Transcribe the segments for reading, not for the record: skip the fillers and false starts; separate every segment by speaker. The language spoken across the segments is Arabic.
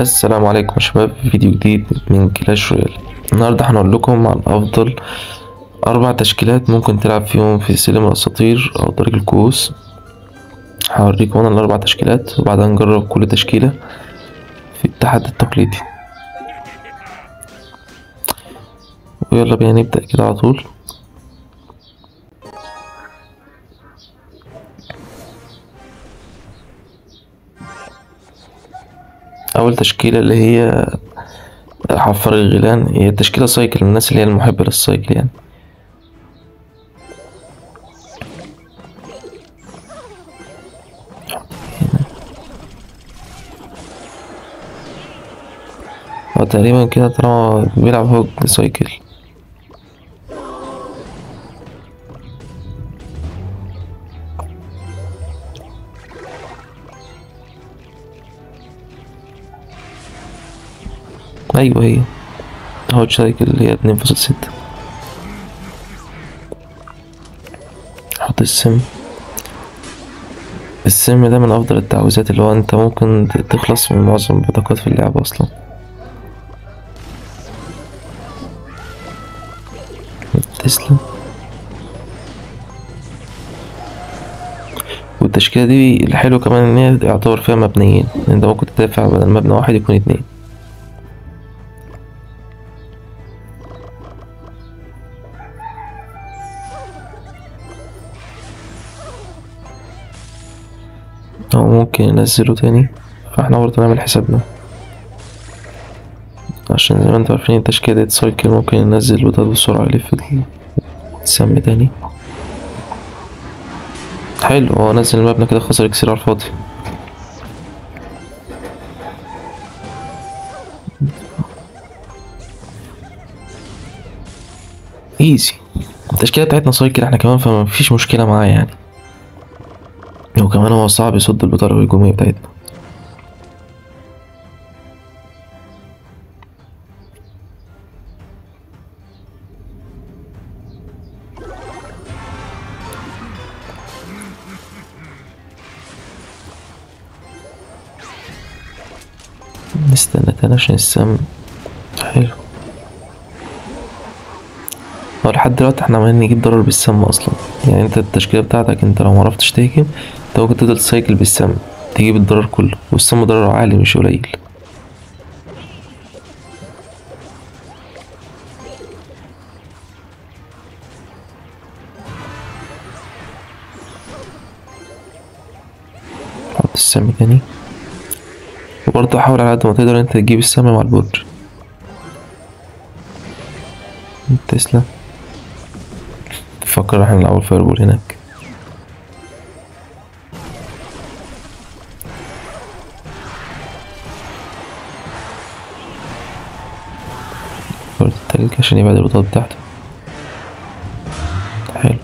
Speaker 1: السلام عليكم يا شباب، فيديو جديد من كلاش رويال. النهاردة هنقول لكم عن أفضل 4 تشكيلات ممكن تلعب فيهم في سلم الأساطير أو طريق الكؤوس. هوريكم أنا ال4 تشكيلات وبعدها نجرب كل تشكيلة في التحدي التقليدي. ويلا بينا نبدأ كده على طول. أول تشكيلة اللي هي حفار الغيلان، هي تشكيلة سايكل من الناس اللي هي المحبة للسايكل يعني. هو تقريبا كده طالما بيلعب هوج سايكل. أيوة هي هوج سايكل اللي هي 2.6. حط السم ده من افضل التعويذات، اللي هو انت ممكن تخلص من معظم البطاقات في اللعبة اصلا. تسلم. والتشكيلة دي الحلو كمان ان هي يعتبر فيها مبنيين، انت ممكن تدافع بدل مبنى واحد يكون 2. او ممكن ينزله تاني، فاحنا برضه نعمل حسابنا، عشان زي ما انتوا عارفين التشكيلة دي سايكل ممكن ينزل البطاقة بسرعة يلف السم تاني. حلو، هو نزل المبنى كده خسر كتير على الفاضي. ايزي. التشكيلة بتاعتنا سايكل احنا كمان، فمفيش مشكلة معاه يعني، وكمان هو صعب يصد البطاقة الهجومية بتاعتنا. نستنى تاني عشان السم. حلو. هو لحد دلوقتي احنا عمالين نجيب ضرر بالسم اصلا، يعني انت التشكيلة بتاعتك انت لو معرفتش تهجم انت ممكن تفضل تسايكل بالسم تجيب الضرر كله، والسم ضرره عالي مش قليل. حط السم تاني، وبرضه حاول على قد ما تقدر انت تجيب السم مع البرج. تسلا. تفكر احنا نلعب الفايربول هناك. برضه التلج عشان يبعد البطاقة بتاعته. حلو.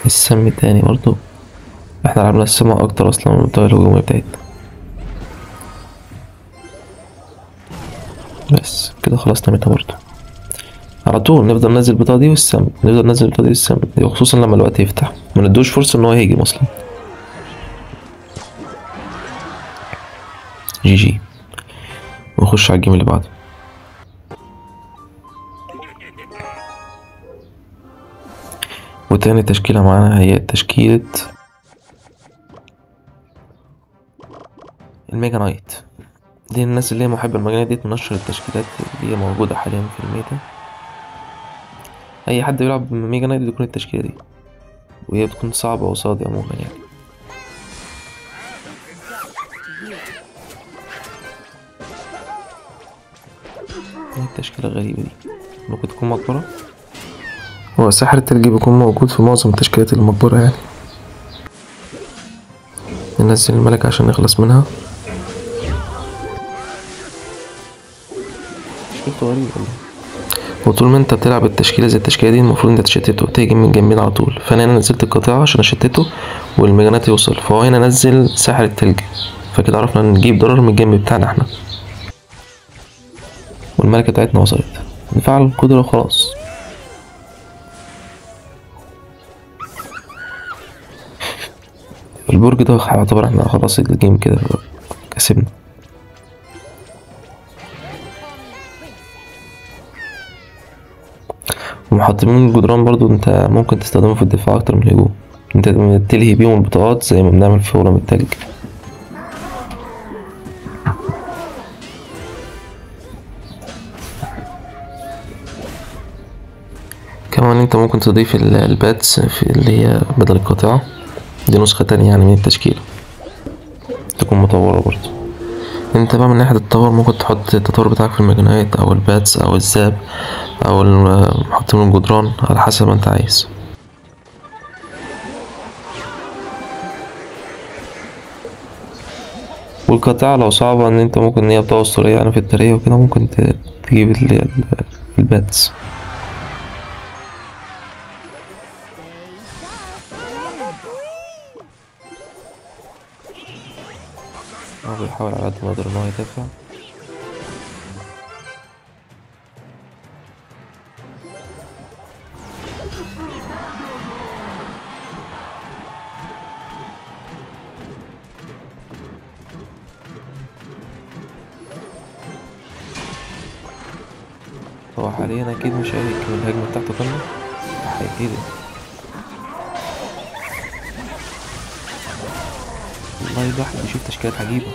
Speaker 1: السم تاني برضه، احنا لعبنا السم اكتر اصلا من البطاقة الهجومية بتاعتنا. بس كده خلاص تمتها برضه. على طول نفضل ننزل البطاقة دي والسم، نفضل ننزل البطاقة دي والسم، وخصوصا لما الوقت يفتح مندوش فرصة ان هو يهجم اصلا. جي جي. ونخش على الجيم اللي بعده. وتاني تشكيلة معانا هي تشكيلة الميجا نايت. دي الناس اللي هي محبة الميجا نايت، دي تنشر التشكيلات اللي هي موجودة حاليا في الميتا. أي حد بيلعب ميجا نايت بتكون التشكيلة دي، وهي بتكون صعبة قصادي عموما يعني. هي التشكيلة غريبة دي، ممكن تكون مقبرة. هو ساحر التلج بيكون موجود في معظم تشكيلات المقبرة يعني. ننزل الملك عشان نخلص منها. تشكيلته غريبة والله. وطول ما انت بتلعب التشكيلة زي التشكيلة دي المفروض انت تشتته تهجم من جنبين على طول، فانا هنا نزلت القطيعة عشان اشتته والميجانات يوصل، فهو هنا نزل ساحر التلج، فكده عرفنا نجيب ضرر من الجنب بتاعنا احنا. والملكة بتاعتنا وصلت، نفعل القدرة وخلاص. البرج ده هيعتبر احنا خلاص الجيم كده كسبنا. ومحطمين الجدران برضو انت ممكن تستخدمه في الدفاع اكتر من الهجوم، انت تلهي بيهم البطاقات زي ما بنعمل في ورم التلج. كمان انت ممكن تضيف الباتس في اللي هي بدل القاطعة، دي نسخة تانية يعني من التشكيلة تكون مطورة برضو. انت بقى من ناحية التطور ممكن تحط التطور بتاعك في المجنات او الباتس او الزاب او محطمين الجدران على حسب ما انت عايز. والقطيعة لو صعبة ان انت ممكن ان هي بتبقى اسطورية يعني في التاريخ وكده، ممكن تجيب اللي هي الباتس. هو بيحاول على قد ما يقدر ان هو يدافع. هو حاليا اكيد مش هيكمل الهجمة بتاعته كاملة، هيكيد والله الواحد بيشوف تشكيلات عجيبة.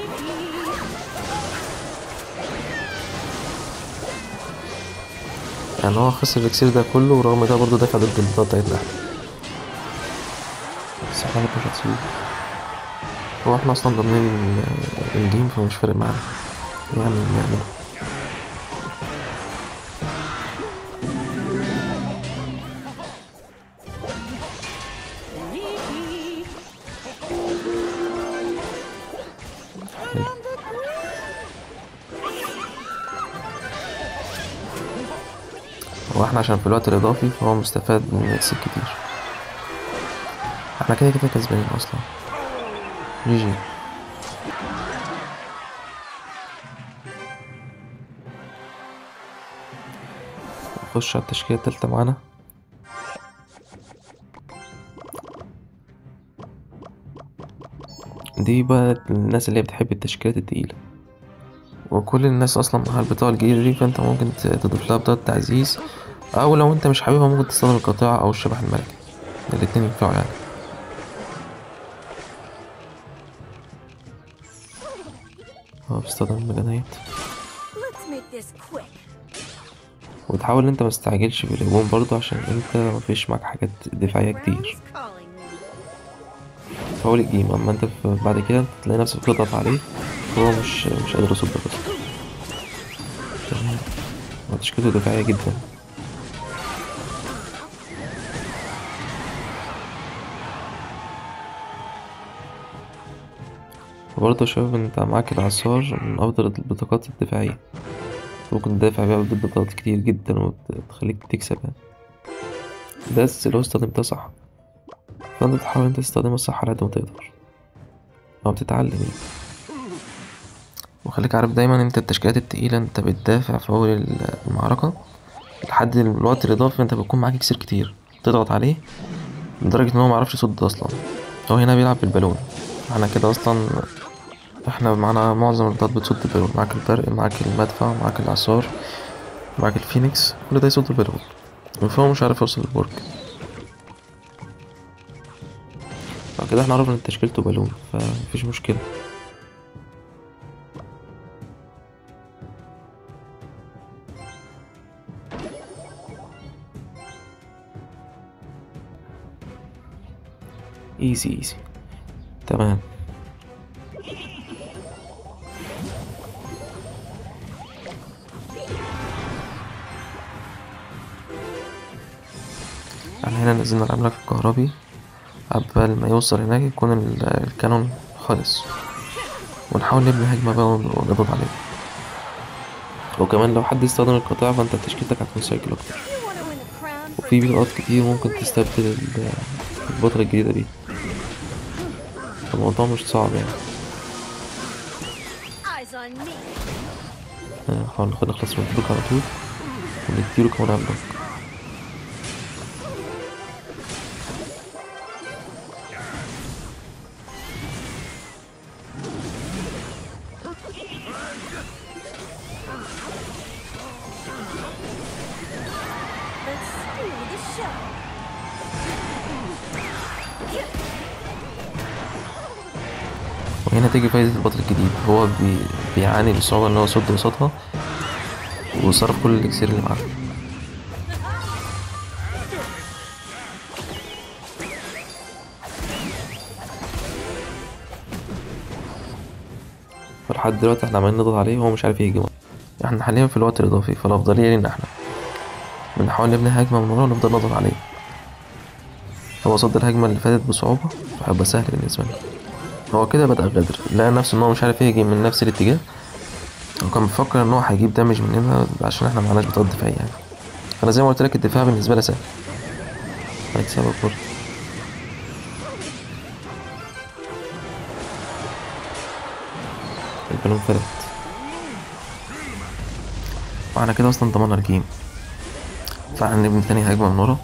Speaker 1: يعني هو خسر الاكسير ده كله ورغم ده برضه دافع ضد البطاقة بتاعتنا، بس احنا مش هتسيبه. هو احنا اصلا ضامنين الجيم فمش فارق معانا يعني نعمله. هو احنا عشان في الوقت الإضافي فهو مستفاد من اكسير كتير، احنا كده كده كسبانين أصلا. جي جي. نخش على التشكيلة التالتة معانا. دي بقى الناس اللي هي بتحب التشكيلات التقيلة، وكل الناس أصلا مع البطاقة الجديدة دي، فانت ممكن تضيف لها بطاقة تعزيز، أو لو انت مش حاببها ممكن تستخدم القطيعة أو الشبح الملكي، الاتنين ينفعوا يعني. هو بيستخدم المجانيات. وتحاول ان انت متستعجلش في الهجوم برضه عشان انت مفيش معاك حاجات دفاعية كتير في أول الجيم، أما انت بعد كده انت تلاقي نفسك بتضغط عليه وهو مش قادر يصدك أصلا. تمام. هو تشكيلته دفاعية جدا. وبرضه يا شباب انت معاك العصار من أفضل البطاقات الدفاعية، ممكن تدافع بيها ضد بطاقات كتير جدا وتخليك تكسب يعني، بس لو استخدمتها صح. فانت تحاول انت تستخدمها صح على قد ما تقدر أو تتعلم يعني. وخليك عارف دايما انت التشكيلات التقيلة انت بتدافع في أول المعركة لحد الوقت الإضافي، انت بيكون معاك كتير كتير تضغط عليه لدرجة ان هو معرفش يصد أصلا. هو هنا بيلعب بالبالون، احنا كده أصلا احنا معانا معظم البطاقات بتصد البالون، معاك البرق معاك المدفع معاك الإعصار معاك الفينيكس، كل ده يصد البالون، فهو مش عارف يوصل للبرج. كده احنا عرفنا ان تشكيلته بالون فمفيش مشكلة. ايزي ايزي. تمام. احنا هنا نزلنا العملاق الكهربي، قبل ما يوصل هناك يكون الكانون خلص، ونحاول نبني هجمة بقى ونضغط عليه. وكمان لو حد يستخدم القطاع فانت تشكيلتك هتكون سايكل اكتر، وفي بطاقات كتير ممكن تستبدل البطلة الجديدة دي، الموضوع مش صعب يعني. نحاول نخلص من البلوك على طول ونديله كمان عملاق. وهنا تيجي فايدة البطل الجديد، هو بيعاني بصعوبة ان هو يصد قصادها وصرف كل الاكسير اللي معاه. فلحد دلوقتي احنا عمالين نضغط عليه وهو مش عارف يهجم. احنا حاليا في الوقت الاضافي، فالافضلية لينا احنا بنحاول نبني هجمة من ورا ونفضل نضغط عليه. هو صد الهجمة اللي فاتت بصعوبة فهيبقى سهل بالنسبة لنا. هو كده بدأ غدر، لقى نفسه ان هو مش عارف يهجم من نفس الاتجاه، وكان بيفكر ان هو هيجيب دامج مننا عشان احنا معناش بطاقة دفاعية يعني. فانا زي ما قلت لك الدفاع بالنسبة لي سهل، هنكسبك برضه. البالون فلت واحنا كده اصلا ضمننا الجيم، فهنبني تاني هجمة من ورا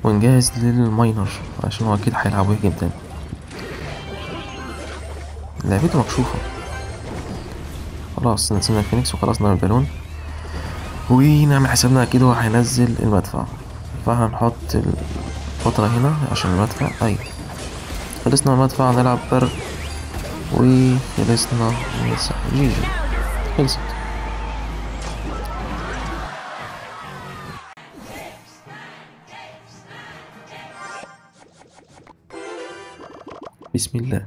Speaker 1: ونجهز للماينر عشان هو اكيد هيلعب ويهجم تاني. لعبته مكشوفة خلاص، نسينا الفينيكس وخلصنا البالون ونعمل حسابنا اكيد هو هينزل المدفع، فهنحط الفترة هنا عشان المدفع. ايوه خلصنا المدفع، نلعب برق وخلصنا مسح جي خلصت. بسم الله.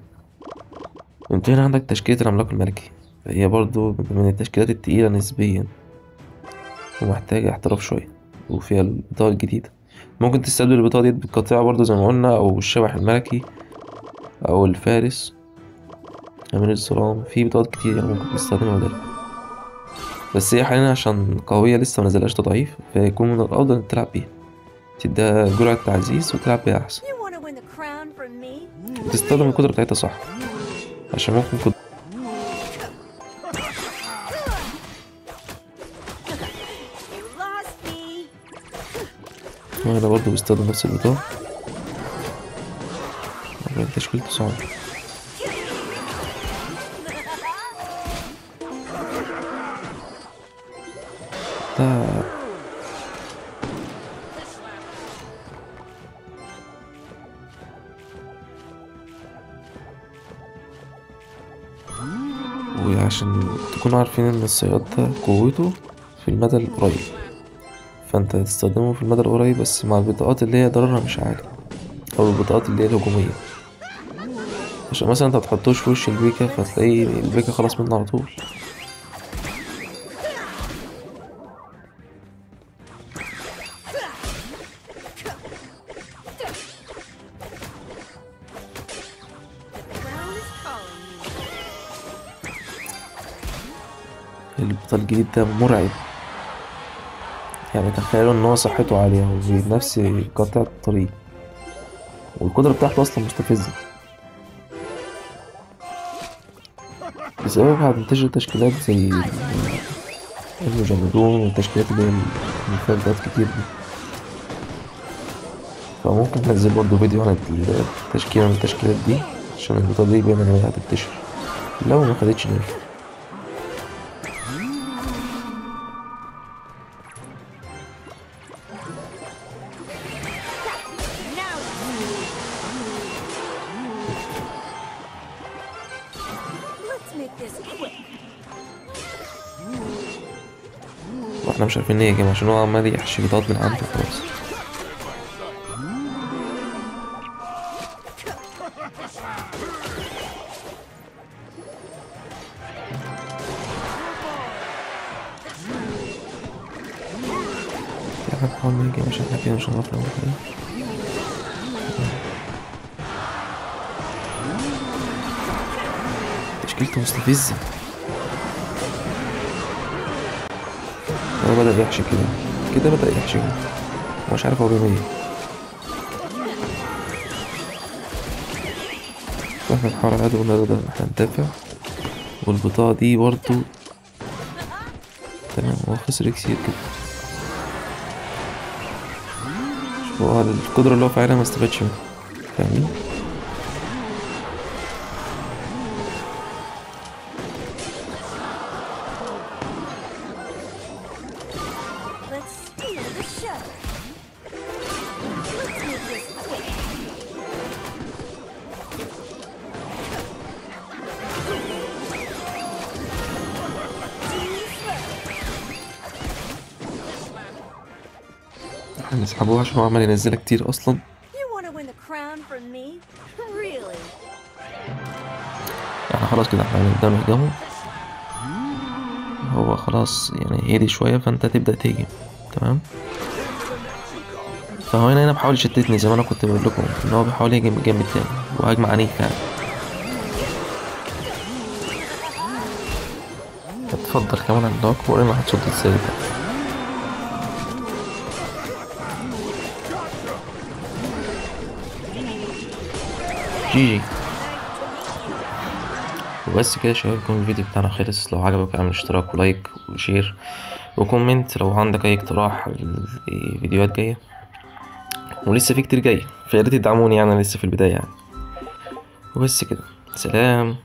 Speaker 1: انت هنا عندك تشكيلة العملاق الملكي، هي برضو من التشكيلات التقيلة نسبيا ومحتاجة احتراف شوية، وفيها البطاقة الجديدة. ممكن تستبدل البطاقة دي بالقطيعة برضو زي ما قلنا، أو الشبح الملكي أو الفارس أمير الظلام. في بطاقات كتير يعني ممكن تستخدمها بدلها، بس هي حاليا عشان قوية لسه منزلهاش تضعيف، فيكون من الأفضل إنك تلعب بيها، تديها جرعة تعزيز وتلعب بيها أحسن، وتستخدم القدرة بتاعتها صح عشان ممكن وهنا برضه بيستخدم نفس البطاقة. تشكيلته صعبة. ده وعشان تكونوا عارفين ان الصياد ده قوته في المدى القريب، فانت هتستخدمه في المدى القريب بس مع البطاقات اللي هي ضررها مش عالي، او البطاقات اللي هي الهجومية، عشان مثلا انت متحطوش في وش البيكا فتلاقي البيكا خلاص منه على طول. البطل الجديد ده مرعب، يعني تخيلوا ان هو صحته عالية وبنفس قطع الطريق، والقدرة بتاعته اصلا مستفزة. بسببها هتنتشر تشكيلات زي المجندون والتشكيلات اللي هي فيها بطاقات كتير دي، فممكن ننزل برضه فيديو عن التشكيلة من التشكيلات دي عشان البطاقة دي باين ان هي هتنتشر لو ما خدتش نيرف. واحنا مش عارفين نهجم عشان هو عمال يحشي بطاقات من عنده خلاص. احنا بنحاول نهجم عشان احنا كده مش هنعرف نعمل حاجة. تشكيلته مستفزة. هو بدأ يحشي كده بدأ يحشي مش عارف هو بيعمل ايه. فاحنا نحاول على قد ما نقدر ان احنا ندافع، والبطاقة دي برضو تمام. هو خسر كتير كده، هو القدرة اللي هو فعلا ما استفادش منها، فاهمين؟ هنسحبوه عشان هو عمال ينزلها كتير اصلا.
Speaker 2: You want to win the crown from me? Really?
Speaker 1: احنا خلاص كده احنا هنبدأ نهجمه. هو خلاص يعني هدي شوية فانت تبدأ تهجم. تمام. فهو هنا بحاول يشتتني زي ما انا كنت بقول لكم ان هو بيحاول يهجم الجنب التاني وهجمة عنيف يعني. اتفضل كمان عندك ورينا هتصد ازاي بقى. جي جي. وبس كده يا شباب يكون الفيديو بتاعنا خلص. لو عجبك اعمل اشتراك ولايك وشير وكومنت. لو عندك اي اقتراح لفيديوهات جاية ولسه في كتير جاي فياريت تدعموني يعني، انا لسه في البداية يعني. وبس كده، سلام.